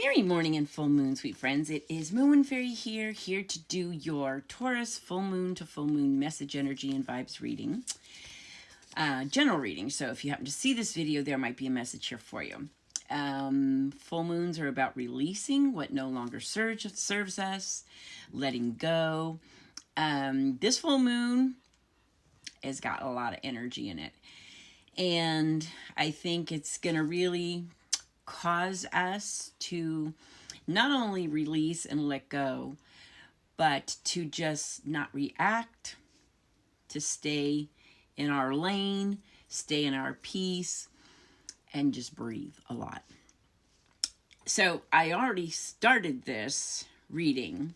Merry morning and full moon, sweet friends. It is Moon Fairy here to do your Taurus full moon to full moon message, energy, and vibes reading. General reading. So if you happen to see this video, there might be a message here for you. Full moons are about releasing what no longer serves us, letting go. This full moon has got a lot of energy in it. And I think it's going to really cause us to not only release and let go, but to just not react, to stay in our lane, stay in our peace, and just breathe a lot. So I already started this reading,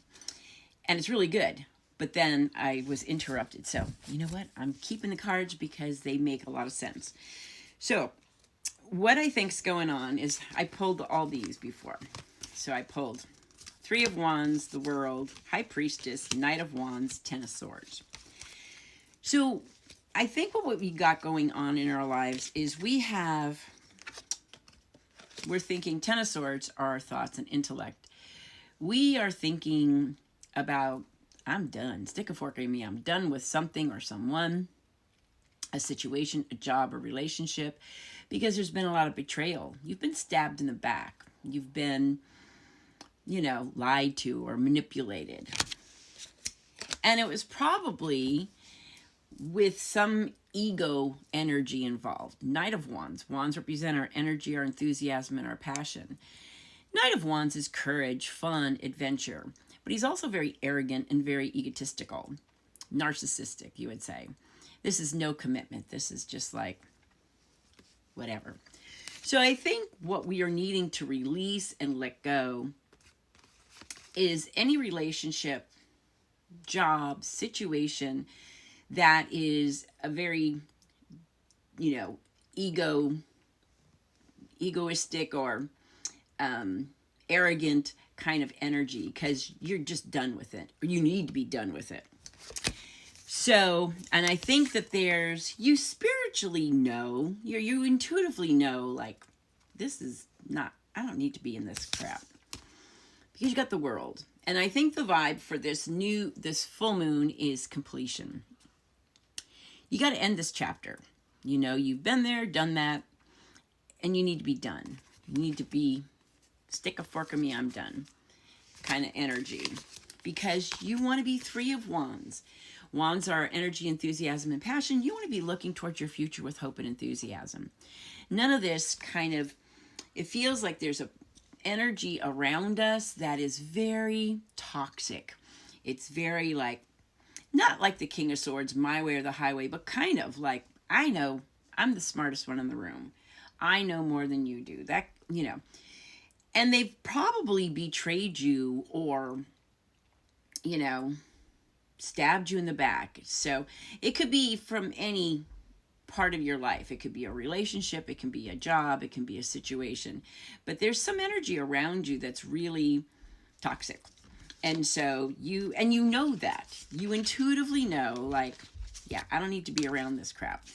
and it's really good. But then I was interrupted. So you know what? I'm keeping the cards because they make a lot of sense. So what I think's going on is I pulled all these before. So I pulled Three of Wands, the World, High Priestess, Knight of Wands, Ten of Swords. So I think what we got going on in our lives is we're thinking Ten of Swords are our thoughts and intellect. We are thinking about, I'm done. Stick a fork in me. I'm done with something or someone, a situation, a job, a relationship, because there's been a lot of betrayal. You've been stabbed in the back. You've been, lied to or manipulated. And it was probably with some ego energy involved. Knight of Wands. Wands represent our energy, our enthusiasm, and our passion. Knight of Wands is courage, fun, adventure. But he's also very arrogant and very egotistical. Narcissistic, you would say. This is no commitment. This is just like whatever. So I think what we are needing to release and let go is any relationship, job, situation that is a very, egoistic or arrogant kind of energy, because you're just done with it, or you need to be done with it. So, and I think that you spiritually know, you intuitively know, like, this is not, I don't need to be in this crap, because you got the World. And I think the vibe for this full moon is completion. You got to end this chapter. You've been there, done that, and you need to be done. You need to be, stick a fork in me, I'm done kind of energy, because you want to be Three of Wands. Wands are energy, enthusiasm, and passion. You want to be looking towards your future with hope and enthusiasm. None of this it feels like there's a energy around us that is very toxic. It's very not like the King of Swords, my way or the highway, but kind of like, I know I'm the smartest one in the room. I know more than you do. And they've probably betrayed you or, stabbed you in the back. So it could be from any part of your life. It could be a relationship. It can be a job. It can be a situation. But there's some energy around you that's really toxic. And so you know that. You intuitively know, I don't need to be around this crap.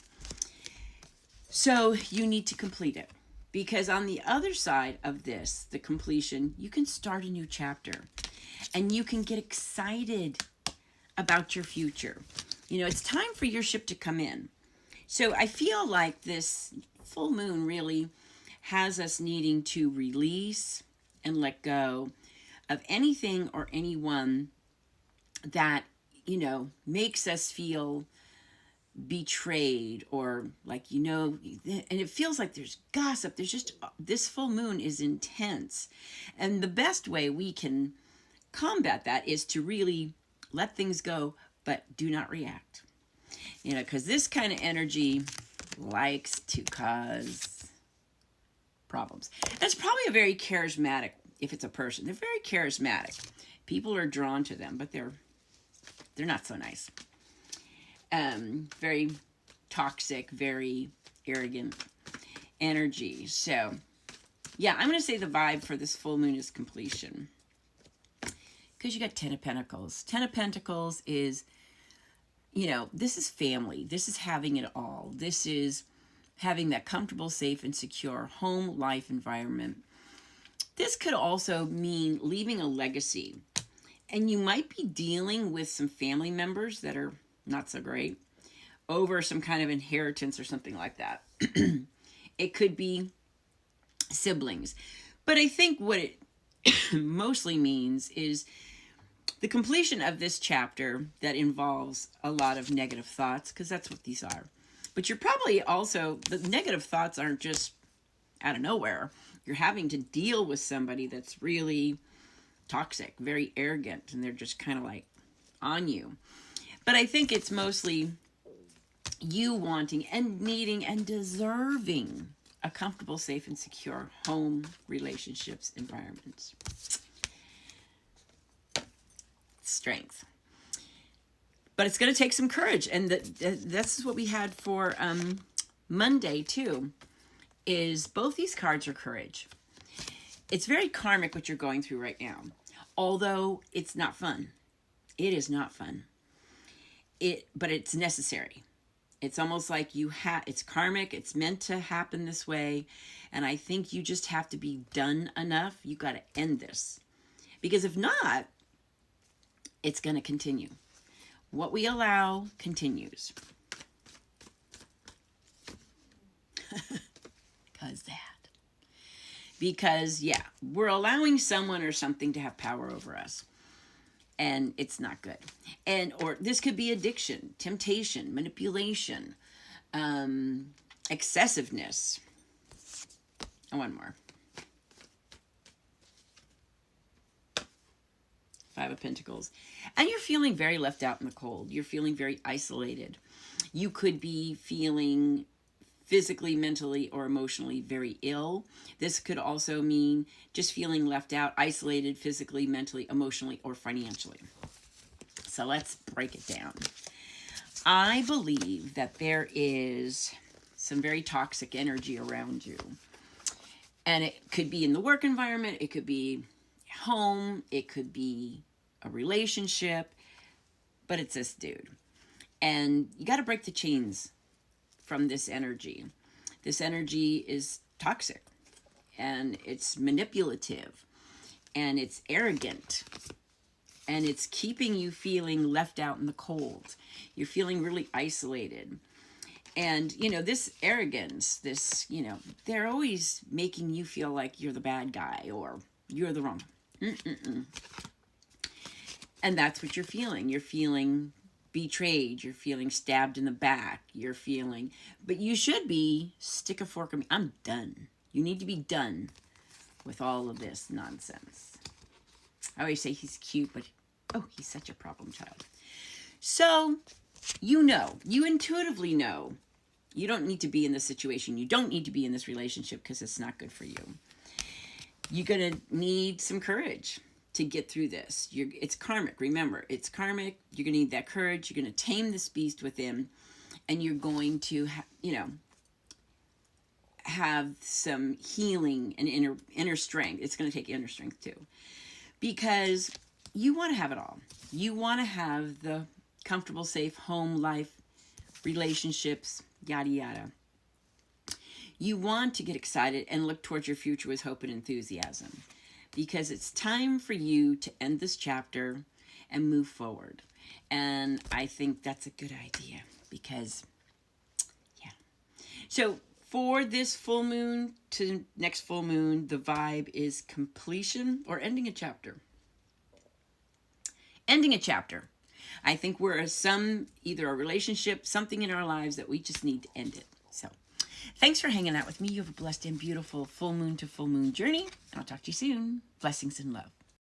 So you need to complete it. Because on the other side of this, the completion, you can start a new chapter. And you can get excited about your future. It's time for your ship to come in. So I feel like this full moon really has us needing to release and let go of anything or anyone that, makes us feel betrayed or and it feels like there's gossip. This full moon is intense. And the best way we can combat that is to really let things go, but do not react. Because this kind of energy likes to cause problems. That's probably a very charismatic, if it's a person, they're very charismatic. People are drawn to them, but they're not so nice. Very toxic, very arrogant energy. So, yeah, I'm going to say the vibe for this full moon is completion. Because you got Ten of Pentacles. Ten of Pentacles is, this is family. This is having it all. This is having that comfortable, safe, and secure home life environment. This could also mean leaving a legacy. And you might be dealing with some family members that are not so great over some kind of inheritance or something like that. It could be siblings. But I think what it mostly means is the completion of this chapter that involves a lot of negative thoughts, because that's what these are. But you're probably also, the negative thoughts aren't just out of nowhere. You're having to deal with somebody that's really toxic, very arrogant, and they're just kind of like on you. But I think it's mostly you wanting and needing and deserving a comfortable, safe, and secure home, relationships, environments. Strength. But it's going to take some courage. And that's what we had for Monday, too, is both these cards are courage. It's very karmic what you're going through right now. Although it's not fun. It is not fun. But it's necessary. It's almost like it's karmic. It's meant to happen this way. And I think you just have to be done enough. You got to end this. Because if not, it's going to continue. What we allow continues. Because, yeah, we're allowing someone or something to have power over us. And it's not good. Or this could be addiction, temptation, manipulation, excessiveness. And one more. 5 of Pentacles. And you're feeling very left out in the cold. You're feeling very isolated. You could be feeling physically, mentally, or emotionally very ill. This could also mean just feeling left out, isolated physically, mentally, emotionally, or financially. So let's break it down. I believe that there is some very toxic energy around you. And it could be in the work environment. It could be home. It could be a relationship. But it's this dude. And you got to break the chains from this energy. This energy is toxic. And it's manipulative. And it's arrogant. And it's keeping you feeling left out in the cold. You're feeling really isolated. And, this arrogance, they're always making you feel like you're the bad guy or you're the wrong. And that's what you're feeling. You're feeling betrayed. You're feeling stabbed in the back. But you should be, stick a fork in me. I'm done. You need to be done with all of this nonsense. I always say he's cute, but he's such a problem child. So, you intuitively know, you don't need to be in this situation. You don't need to be in this relationship because it's not good for you. You're going to need some courage to get through this. It's karmic. Remember, it's karmic. You're going to need that courage. You're going to tame this beast within, and you're going to, have some healing and inner strength. It's going to take inner strength too, because you want to have it all. You want to have the comfortable, safe home life, relationships, yada, yada. You want to get excited and look towards your future with hope and enthusiasm, because it's time for you to end this chapter and move forward. And I think that's a good idea because, yeah. So for this full moon to next full moon, the vibe is completion or ending a chapter. Ending a chapter. I think we're either a relationship, something in our lives that we just need to end it. So thanks for hanging out with me. You have a blessed and beautiful full moon to full moon journey. And I'll talk to you soon. Blessings and love.